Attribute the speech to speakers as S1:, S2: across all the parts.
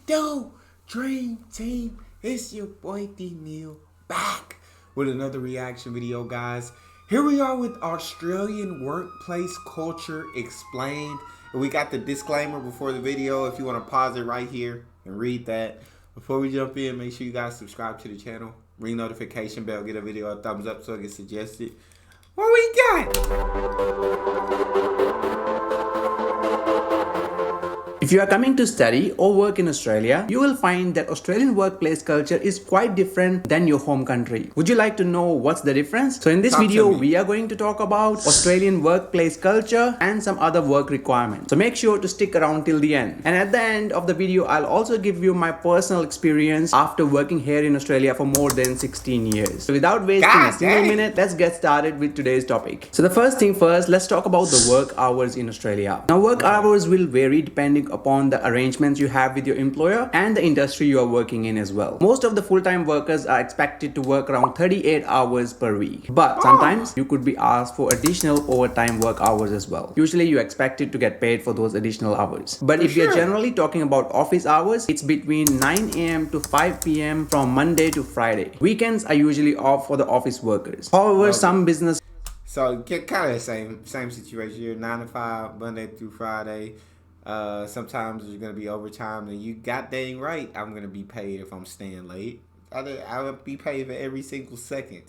S1: do, Dream Team? It's your boy D Neil back with another reaction video, guys. Here we are with Australian workplace culture explained. And we got the disclaimer before the video. If you want to pause it right here and read that. Before we jump in, make sure you guys subscribe to the channel. Ring notification bell, get a video a thumbs up so it gets suggested. What we got?
S2: If you are coming to study or work in Australia, you will find that Australian workplace culture is quite different than your home country. Would you like to know what's the difference? So in this video, we are going to talk about Australian workplace culture and some other work requirements. So make sure to stick around till the end. And at the end of the video, I'll also give you my personal experience after working here in Australia for more than 16 years. So without wasting a single minute, let's get started with today's topic. So the first thing first, let's talk about the work hours in Australia. Now work hours will vary depending upon the arrangements you have with your employer and the industry you are working in as well. Most of the full-time workers are expected to work around 38 hours per week, but sometimes you could be asked for additional overtime work hours as well. Usually you're expected to get paid for those additional hours. But if you're generally talking about office hours, it's between 9 a.m. to 5 p.m. from Monday to Friday. Weekends are usually off for the office workers. However, some business
S1: So kind of the same situation here, 9 to 5, Monday through Friday. Sometimes there's gonna be overtime, and you got dang right, I'm gonna be paid if I'm staying late. I will be paid for every single second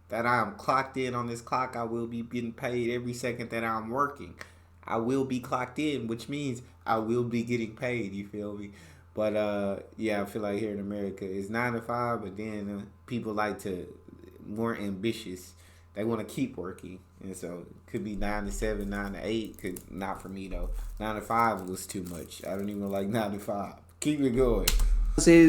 S1: that I'm clocked in on this clock. I will be getting paid every second that I'm working. I will be clocked in, which means I will be getting paid. You feel me? But yeah, I feel like here in America it's 9 to 5, but then people like to more ambitious. They want to keep working, and so it could be 9 to 7, 9 to 8. Could not for me though. 9 to 5 was too much. I don't even like 9 to 5. Keep it going.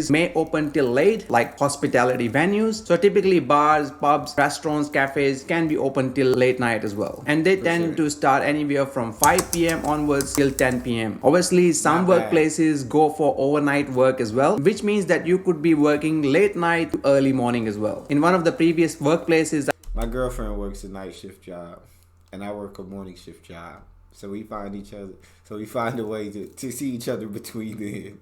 S2: May open till late, like hospitality venues. So typically bars, pubs, restaurants, cafes can be open till late night as well. And they tend to start anywhere from 5 p.m. onwards till 10 p.m. Obviously, some workplaces go for overnight work as well, which means that you could be working late night to early morning as well. In one of the previous workplaces,
S1: my girlfriend works a night shift job, and I work a morning shift job. So we find each other. So we find a way to see each other between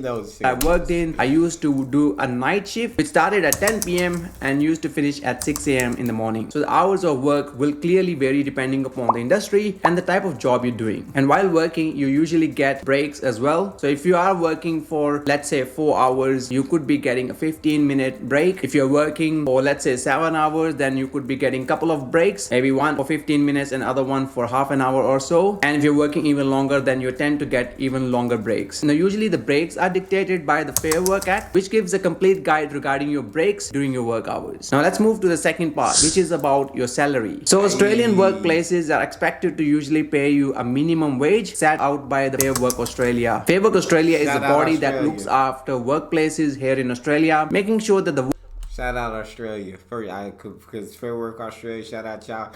S1: those.
S2: I worked in. I used to do a night shift, which started at 10 p.m. and used to finish at 6 a.m. in the morning. So the hours of work will clearly vary depending upon the industry and the type of job you're doing. And while working, you usually get breaks as well. So if you are working for, let's say, 4 hours, you could be getting a 15-minute break. If you're working for, let's say, 7 hours, then you could be getting a couple of breaks, maybe one for 15 minutes and other one for half an hour or so. And if you're working even longer, then you tend to get even longer breaks. Now usually the breaks are dictated by the Fair Work Act, which gives a complete guide regarding your breaks during your work hours. Now let's move to the second part, which is about your salary. So Australian workplaces are expected to usually pay you a minimum wage set out by the Fair Work Australia. Fair Work Australia is the body that looks after workplaces here in Australia, making sure that the
S1: shout out Australia, because Fair Work Australia, shout out y'all,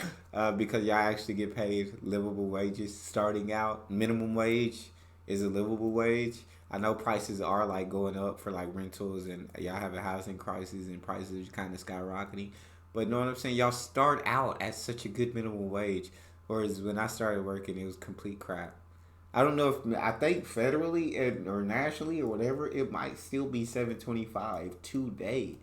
S1: because y'all actually get paid livable wages starting out. Minimum wage is a livable wage. I know prices are like going up for like rentals, and y'all have a housing crisis and prices are kind of skyrocketing. But you know what I'm saying? Y'all start out at such a good minimum wage, whereas when I started working, it was complete crap. I don't know if, I think federally or nationally or whatever, it might still be $7.25 today.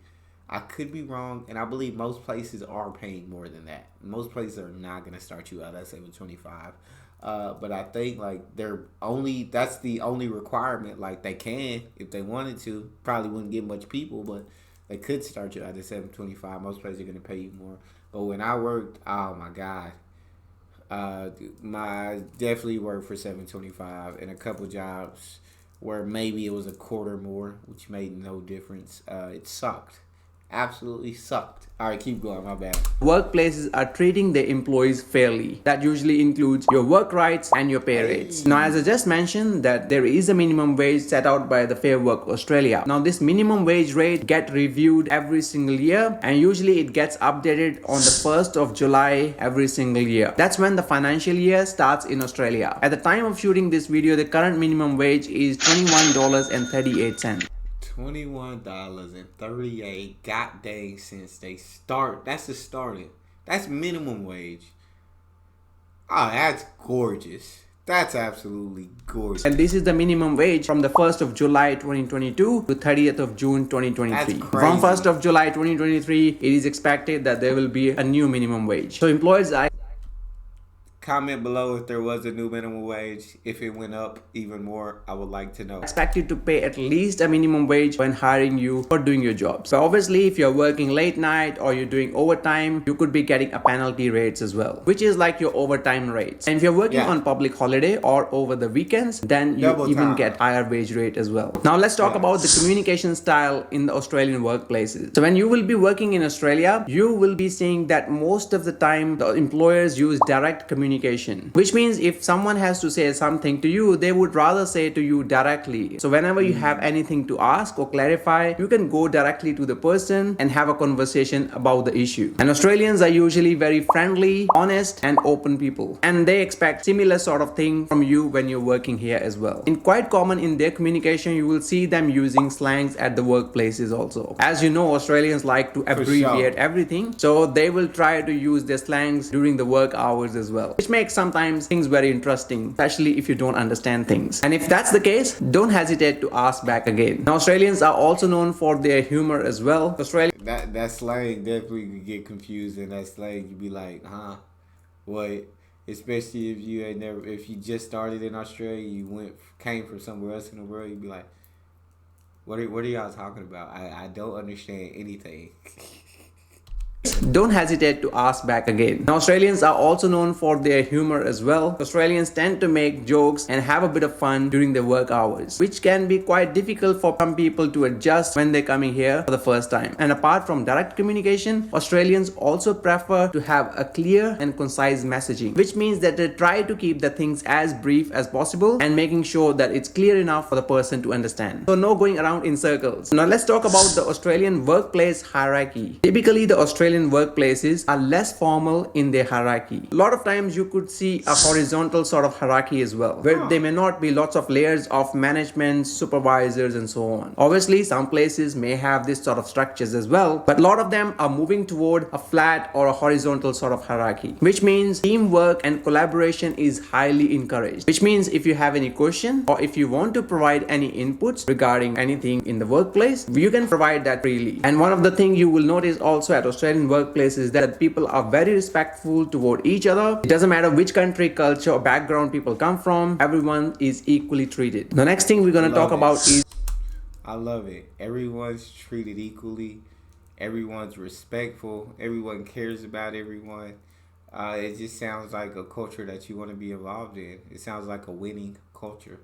S1: I could be wrong, and I believe most places are paying more than that. Most places are not going to start you out at $7.25. But I think like that's the only requirement. Like they can, if they wanted to, probably wouldn't get much people, but they could start you out at $7.25. Most places are going to pay you more. But when I worked, oh my God, I definitely worked for $7.25 in a couple jobs where maybe it was a quarter more, which made no difference. It sucked. Absolutely sucked. All right, keep going, my bad.
S2: Workplaces are treating their employees fairly. That usually includes your work rights and your pay rates. Now, as I just mentioned, that there is a minimum wage set out by the Fair Work Australia. Now, this minimum wage rate gets reviewed every single year, and usually it gets updated on the 1st of July every single year. That's when the financial year starts in Australia. At the time of shooting this video, the current minimum wage is $21.38.
S1: $21.38 god dang cents they start. That's the starting. That's minimum wage. Oh, that's gorgeous. That's absolutely gorgeous.
S2: And this is the minimum wage from the 1st of July 2022 to 30th of June 2023.
S1: That's crazy.
S2: From 1st of July 2023, it is expected that there will be a new minimum wage. So employers are
S1: Comment below if there was a new minimum wage. If it went up even more, I would like to know.
S2: expected to pay at least a minimum wage when hiring you for doing your job. So obviously, if you're working late night or you're doing overtime, you could be getting a penalty rates as well, which is like your overtime rates. And if you're working on public holiday or over the weekends, then you
S1: Double
S2: even
S1: time.
S2: get higher wage rate as well. Now let's talk about the communication style in the Australian workplaces. So when you will be working in Australia, you will be seeing that most of the time the employers use direct communication, which means if someone has to say something to you, they would rather say to you directly. So whenever you have anything to ask or clarify, you can go directly to the person and have a conversation about the issue. And Australians are usually very friendly, honest, and open people, and they expect similar sort of thing from you when you're working here as well. And quite common in their communication, you will see them using slangs at the workplaces also. As you know, Australians like to abbreviate everything, so they will try to use their slangs during the work hours as well, which makes sometimes things very interesting, especially if you don't understand things. And if that's the case, don't hesitate to ask back again. Now, Australians are also known for their humor as well.
S1: That slang definitely could get confused in that slang. You'd be like, huh? What? Especially if you had never, if you just started in Australia, you came from somewhere else in the world, you'd be like, what are y'all talking about? I don't understand anything.
S2: Don't hesitate to ask back again. Now, Australians are also known for their humor as well. Australians tend to make jokes and have a bit of fun during their work hours, which can be quite difficult for some people to adjust when they're coming here for the first time. And apart from direct communication, Australians also prefer to have a clear and concise messaging, which means that they try to keep the things as brief as possible and making sure that it's clear enough for the person to understand. So no going around in circles. Now let's talk about the Australian workplace hierarchy. Typically, the Australian workplaces are less formal in their hierarchy. A lot of times you could see a horizontal sort of hierarchy as well, where there may not be lots of layers of management, supervisors, and so on. Obviously, some places may have this sort of structures as well, but a lot of them are moving toward a flat or a horizontal sort of hierarchy, which means teamwork and collaboration is highly encouraged. Which means if you have any question or if you want to provide any inputs regarding anything in the workplace, you can provide that freely. And one of the things you will notice also at Australian workplaces that people are very respectful toward each other. It doesn't matter which country, culture, or background people come from, everyone is equally treated. The next thing we're going to talk about is
S1: I love it. Everyone's treated equally. Everyone's respectful. Everyone cares about everyone. It just sounds like a culture that you want to be involved in. It sounds like a winning culture.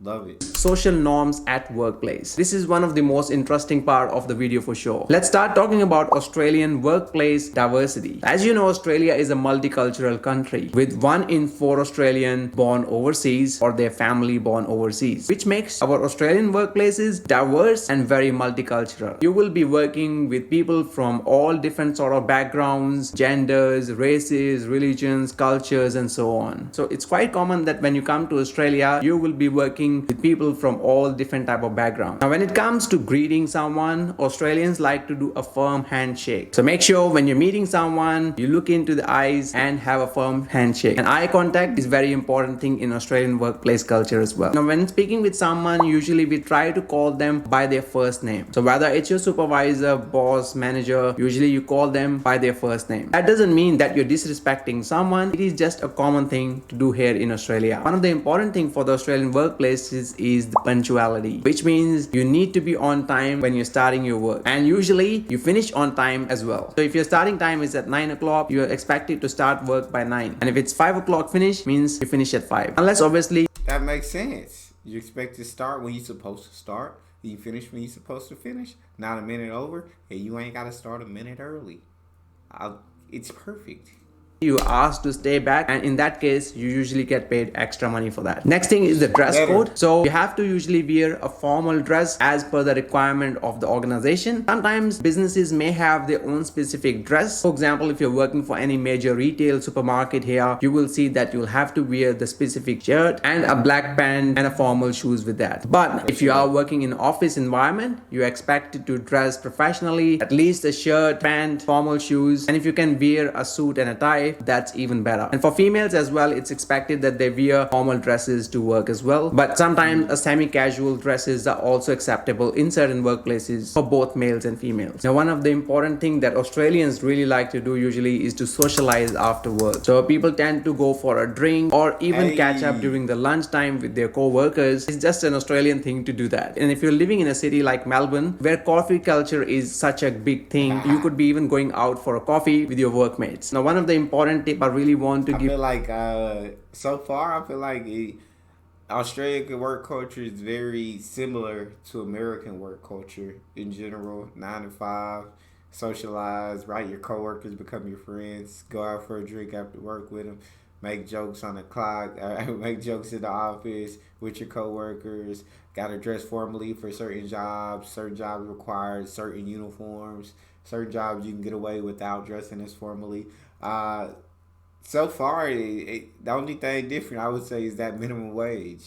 S1: Love it.
S2: Social norms at workplace. This is one of the most interesting part of the video for sure. Let's start talking about Australian workplace diversity. As you know, Australia is a multicultural country with 1 in 4 Australian born overseas or their family born overseas, which makes our Australian workplaces diverse and very multicultural. You will be working with people from all different sort of backgrounds, genders, races, religions, cultures, and so on. So it's quite common that when you come to Australia, you will be working with people from all different type of backgrounds. Now, when it comes to greeting someone, Australians like to do a firm handshake. So make sure when you're meeting someone, you look into the eyes and have a firm handshake. And eye contact is very important thing in Australian workplace culture as well. Now, when speaking with someone, usually we try to call them by their first name. So whether it's your supervisor, boss, manager, usually you call them by their first name. That doesn't mean that you're disrespecting someone. It is just a common thing to do here in Australia. One of the important things for the Australian workplace is the punctuality, which means you need to be on time when you're starting your work, and usually you finish on time as well. So if your starting time is at 9 o'clock, you're expected to start work by 9, and if it's 5 o'clock finish, means you finish at 5, unless obviously
S1: that makes sense. You expect to start when you're supposed to start, you finish when you're supposed to finish, not a minute over, and you ain't got to start a minute early. It's perfect.
S2: you asked to stay back, and in that case you usually get paid extra money for that. Next thing is the dress code. So you have to usually wear a formal dress as per the requirement of the organization. Sometimes businesses may have their own specific dress. For example, if you're working for any major retail supermarket here, you will see that you'll have to wear the specific shirt and a black pant and a formal shoes with that. But if you are working in office environment, you're expected to dress professionally, at least a shirt, pant, formal shoes, and if you can wear a suit and a tie, life, that's even better. And for females as well, it's expected that they wear formal dresses to work as well. But sometimes a semi-casual dresses are also acceptable in certain workplaces for both males and females. Now, one of the important things that Australians really like to do usually is to socialize after work. So people tend to go for a drink or even catch up during the lunchtime with their co-workers. It's just an Australian thing to do that. And if you're living in a city like Melbourne, where coffee culture is such a big thing, you could be even going out for a coffee with your workmates. Now, one of the important tip I really want to give.
S1: I feel like so far, I feel like Australian work culture is very similar to American work culture in general. 9 to 5, socialize, right? Your coworkers become your friends. Go out for a drink after work with them. Make jokes on the clock. Make jokes in the office with your coworkers. Got to dress formally for certain jobs. Certain jobs require certain uniforms. Certain jobs you can get away without dressing as formally. So far, the only thing different I would say is that minimum wage.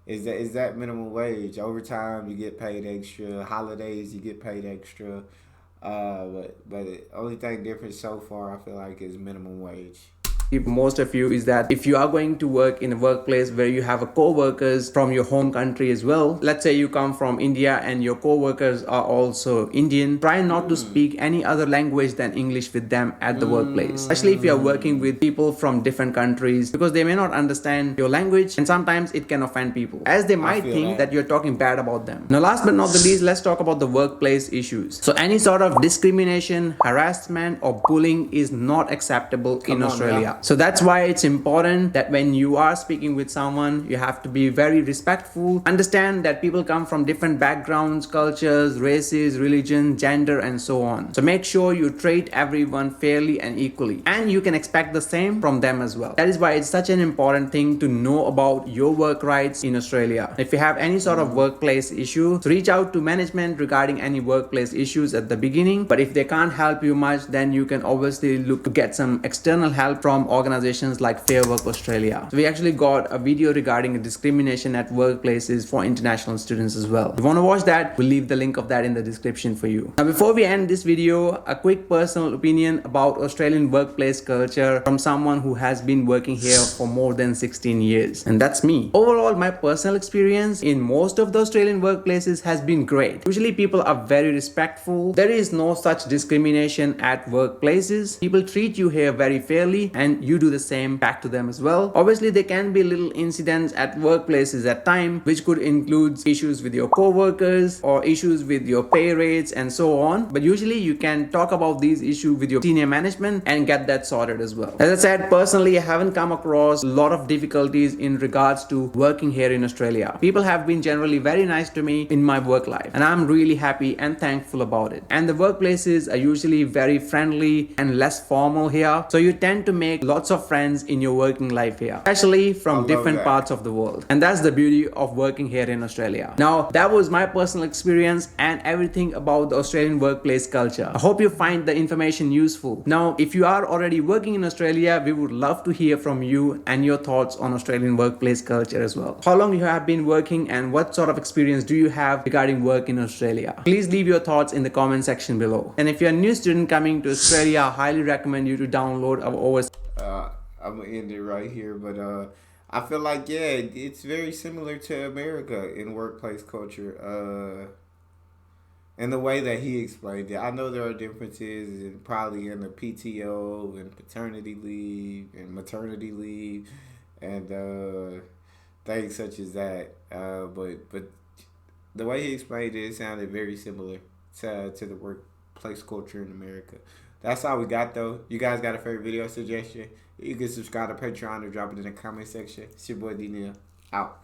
S1: Is that minimum wage? Overtime you get paid extra. Holidays you get paid extra. But the only thing different so far I feel like is minimum wage.
S2: Most of you is that if you are going to work in a workplace where you have a co-workers from your home country as well, let's say you come from India and your co-workers are also Indian, try not to speak any other language than English with them at the workplace, especially if you are working with people from different countries, because they may not understand your language and sometimes it can offend people as they might think that you're talking bad about them. Now, last but not the least, let's talk about the workplace issues. So any sort of discrimination, harassment or bullying is not acceptable in Australia. So that's why it's important that when you are speaking with someone, you have to be very respectful. Understand that people come from different backgrounds, cultures, races, religion, gender, and so on. So make sure you treat everyone fairly and equally. And you can expect the same from them as well. That is why it's such an important thing to know about your work rights in Australia. If you have any sort of workplace issue, reach out to management regarding any workplace issues at the beginning. But if they can't help you much, then you can obviously look to get some external help from organizations like Fair Work Australia. So we actually got a video regarding discrimination at workplaces for international students as well. If you want to watch that, we'll leave the link of that in the description for you. Now, before we end this video, a quick personal opinion about Australian workplace culture from someone who has been working here for more than 16 years. And that's me. Overall, my personal experience in most of the Australian workplaces has been great. Usually people are very respectful. There is no such discrimination at workplaces. People treat you here very fairly and you do the same back to them as well. Obviously, there can be little incidents at workplaces at time, which could include issues with your co-workers or issues with your pay rates and so on. But usually you can talk about these issues with your senior management and get that sorted as well. As I said, personally, I haven't come across a lot of difficulties in regards to working here in Australia. People have been generally very nice to me in my work life, and I'm really happy and thankful about it. And the workplaces are usually very friendly and less formal here, so you tend to make lots of friends in your working life here, especially from different parts of the world. And that's the beauty of working here in Australia. Now, that was my personal experience and everything about the Australian workplace culture. I hope you find the information useful. Now, if you are already working in Australia, we would love to hear from you and your thoughts on Australian workplace culture as well. How long you have been working and what sort of experience do you have regarding work in Australia? Please leave your thoughts in the comment section below. And if you're a new student coming to Australia, I highly recommend you to download our
S1: I'm gonna end it right here, but I feel like it's very similar to America in workplace culture. And the way that he explained it, I know there are differences in probably in the PTO and paternity leave and maternity leave and things such as that. But the way he explained it sounded very similar to the workplace culture in America. That's all we got, though. You guys got a favorite video suggestion? You can subscribe to Patreon or drop it in the comment section. It's your boy D-Neil. Out.